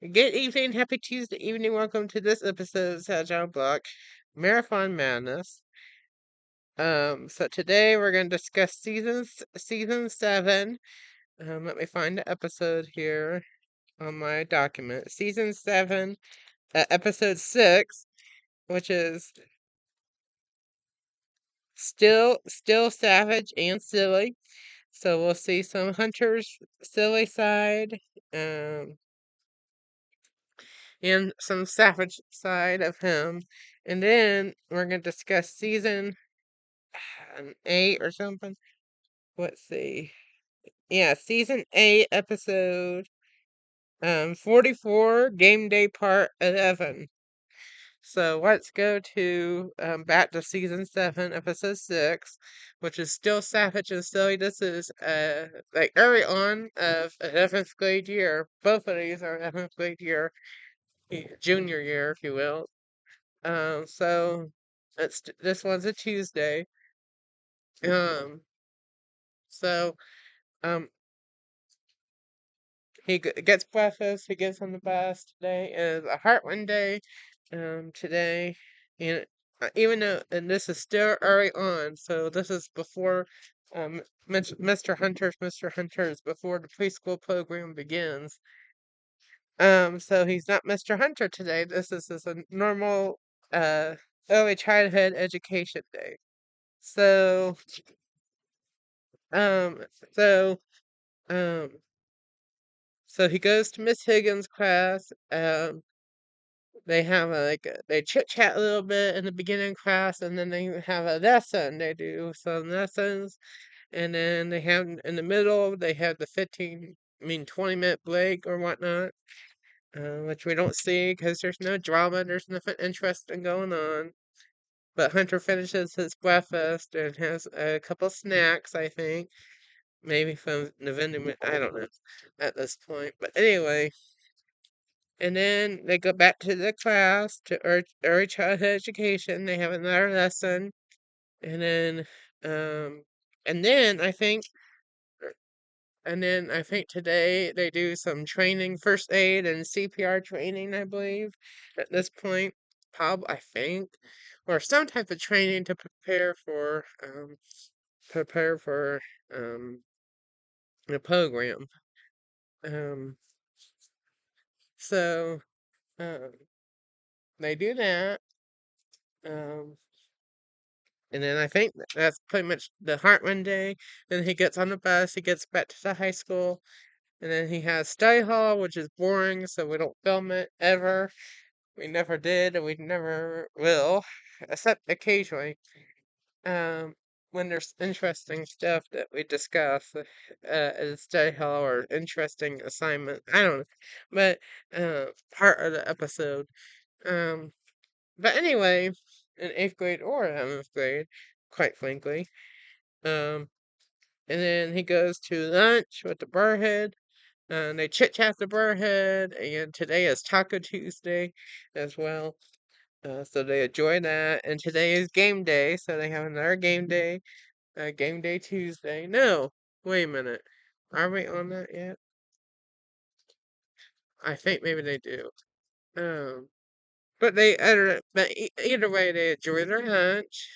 Good evening, happy Tuesday evening. Welcome to this episode of Sagile Block Marathon Madness. So today we're going to discuss season 7. Let me find the episode here on my document. Season 7, episode 6, which is still savage and silly. So we'll see some Hunter's silly side, um, and some savage side of him. And then we're going to discuss season 8 or something. Let's see. Yeah, season 8, episode 44, game day part 11. So let's go to back to season 7, episode 6, which is still savage and silly. This is like early on of 11th grade year. Both of these are 11th grade year, junior year, if you will. So this one's a Tuesday. Um, so um, gets breakfast. He gets on the bus. Today is a Heartland day. Today, and even though and this is still early on, so this is before Mr. Hunter's before the preschool program begins. So he's not Mr. Hunter today. This is a normal uh early childhood education day. So um so um so he goes to Miss Higgins' class. They have they chit chat a little bit in the beginning class, and then they have a lesson. They do some lessons, and then they have in the middle they have the 20-minute break or whatnot, which we don't see because there's no drama, there's nothing interesting going on. But Hunter finishes his breakfast and has a couple snacks, I think. Maybe from the vending, I don't know at this point. But anyway, and then they go back to the class to early childhood education. They have another lesson, and then, um, and then I think, and then I think today they do some training, first aid and CPR training. I believe at this point, I think, or some type of training to prepare for the program. Um, so um, they do that. Um, and then I think that's pretty much the Heartland day. Then he gets on the bus, he gets back to the high school, and then he has study hall, which is boring, so we don't film it ever. We never did, and we never will, except occasionally. Um, when there's interesting stuff that we discuss in study hall or interesting assignment, I don't know, but part of the episode. Um, but anyway, in 8th grade or 11th grade, quite frankly. Um, and then he goes to lunch with the Brotherhood. And they chit chat the Brotherhood, and today is Taco Tuesday as well. So they enjoy that. And today is game day, so they have another game day Tuesday. No, wait a minute. Are we on that yet? I think maybe they do. Um, but either way, they enjoy their lunch.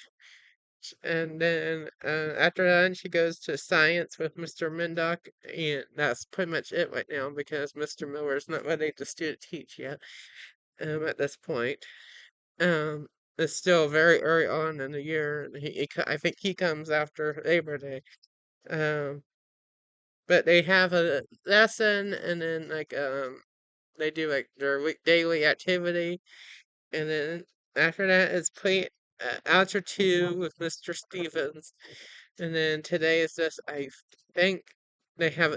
And then after lunch, he goes to science with Mr. Mindock, and that's pretty much it right now because Mr. Miller is not ready to student teach yet. At this point, it's still very early on in the year. And I think he comes after Labor Day. Um, but they have a lesson, and then they do like their daily activity, and then after that it's play Algebra 2 with Mr. Stevens. And then today is just, I think they have a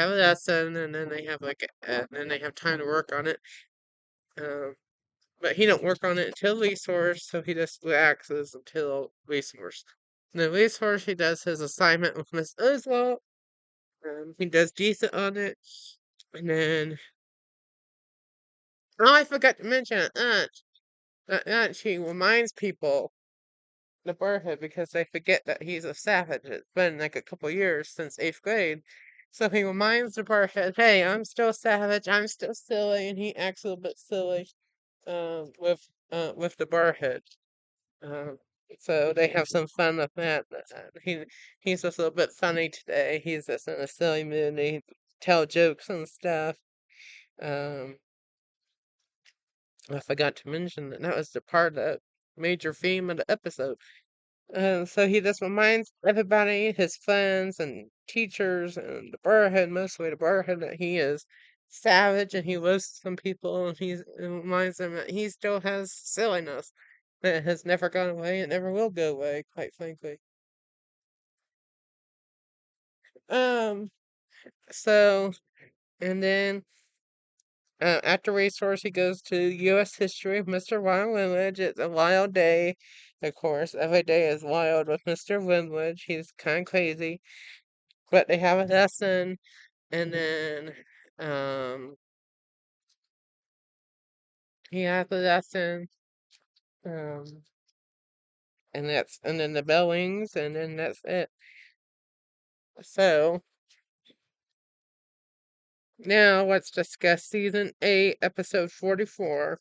lesson, and then they have then they have time to work on it. Um, but he don't work on it until resource, so he just relaxes until resource. And then resource, he does his assignment with Miss Oswald. He does decent on it, and then oh, I forgot to mention Aunt. Aunt, she reminds people the Brotherhood because they forget that he's a savage. It's been like a couple years since 8th grade. So he reminds the Barhead, "Hey, I'm still savage. I'm still silly," and he acts a little bit silly with the Barhead. Um, so they have some fun with that. He's just a little bit funny today. He's just in a silly mood. And he tell jokes and stuff. Um, I forgot to mention that was the part of major theme of the episode. So he just reminds everybody, his friends and teachers and the Burrhead, mostly the Burrhead, that he is savage and he roasts some people, and he reminds them that he still has silliness that has never gone away and never will go away, quite frankly. Um, so, and then after Resource, he goes to U.S. history with Mr. Wild Windledge. It's a wild day, of course. Every day is wild with Mr. Windledge. He's kind of crazy. But they have a lesson, and then um, he has a lesson, um, and then the bell rings, and then that's it. So now let's discuss season 8, episode 44.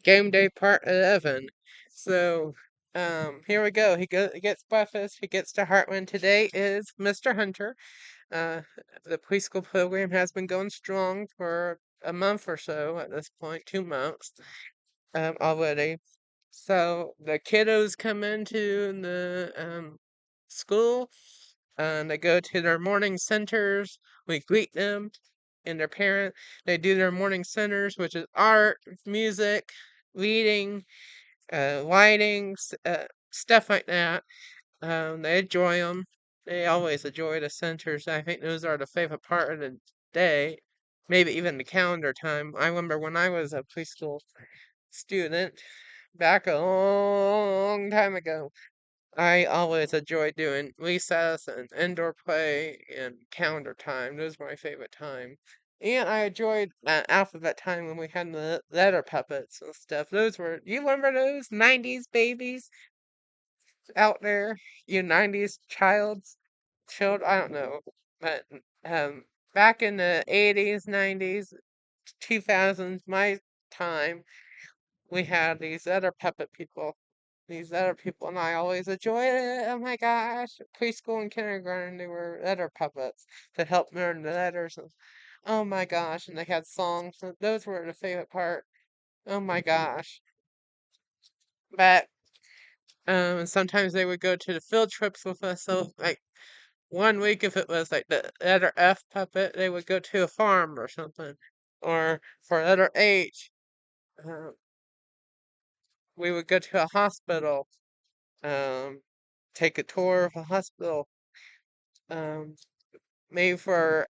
Game day part 11. So, here we go. He gets breakfast. He gets to Heartland. Today is Mr. Hunter. Uh, the preschool program has been going strong for a month or so at this point, 2 months, already. So the kiddos come into the school, and they go to their morning centers. We greet them and their parent. They do their morning centers, which is art, music, reading, lighting, stuff like that. They enjoy them. They always enjoy the centers. I think those are the favorite part of the day, maybe even the calendar time. I remember when I was a preschool student back a long time ago. I always enjoyed doing recess and indoor play and calendar time. Those were my favorite time. And I enjoyed alphabet time when we had the letter puppets and stuff. Those were, you remember those 90s babies out there? You 90s I don't know. But back in the 80s, 90s, 2000s, my time, we had these other puppet people. These other people, and I always enjoyed it. Oh my gosh. Preschool and kindergarten, they were letter puppets to help learn the letters. And, oh my gosh. And they had songs. And those were the favorite part. Oh my gosh. But sometimes they would go to the field trips with us. So, like, one week, if it was like the letter F puppet, they would go to a farm or something. Or for letter H, uh, we would go to a hospital, um, take a tour of a hospital. Um, maybe for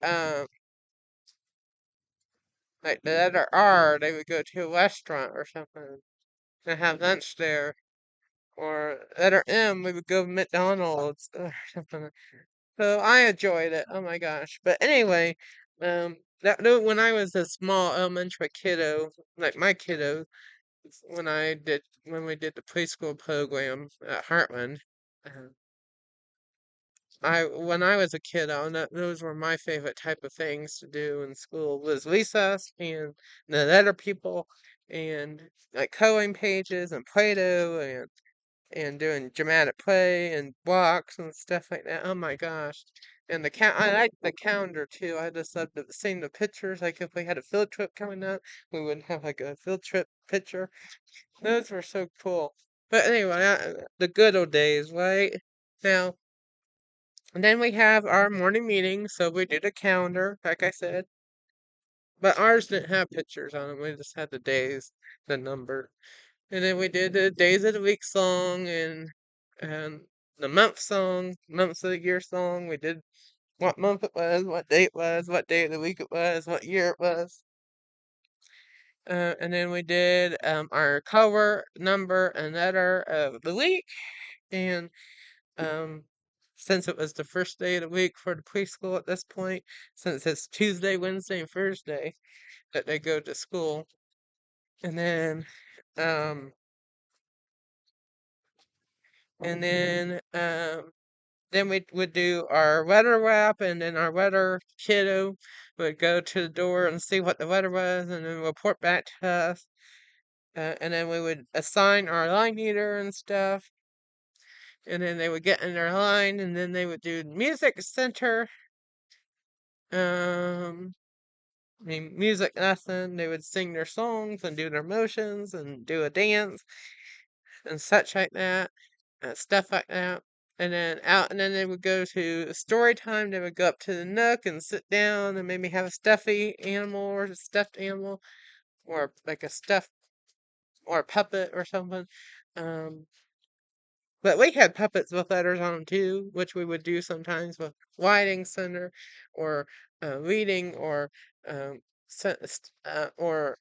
like the letter R, they would go to a restaurant or something and have lunch there. Or letter M, we would go to McDonald's or something. So I enjoyed it. Oh my gosh! But anyway, when I was a small elementary kiddo, like my kiddo, when we did the preschool program at Heartland. uh, when I was a kid, those were my favorite type of things to do in school was recess and the letter people and like coloring pages and Play-Doh and doing dramatic play and blocks and stuff like that. Oh my gosh. And I like the calendar too. I just loved seeing the pictures. Like if we had a field trip coming up, we would have like a field trip picture. Those were so cool. But anyway, the good old days, right? Now, and then we have our morning meeting, so we did a calendar, like I said. But ours didn't have pictures on it. We just had the days, the number. And then we did the days of the week song and the month song, months of the year song. We did what month it was, what date it was, what day of the week it was, what year it was. And then we did our color, number, and letter of the week. And Um, since it was the first day of the week for the preschool at this point, since it's Tuesday, Wednesday, and Thursday that they go to school. And then, um, and then, then we would do our weather wrap, and then our weather kiddo would go to the door and see what the weather was, and then report back to us. And then we would assign our line leader and stuff, and then they would get in their line, and then they would do music center, um, I mean, music lesson. They would sing their songs and do their motions and do a dance and such like that, stuff like that. And then they would go to story time. They would go up to the nook and sit down and maybe have a stuffy animal or a stuffed animal or like a stuffed or a puppet or something. Um, but we had puppets with letters on them too, which we would do sometimes with Whiting Center or reading or or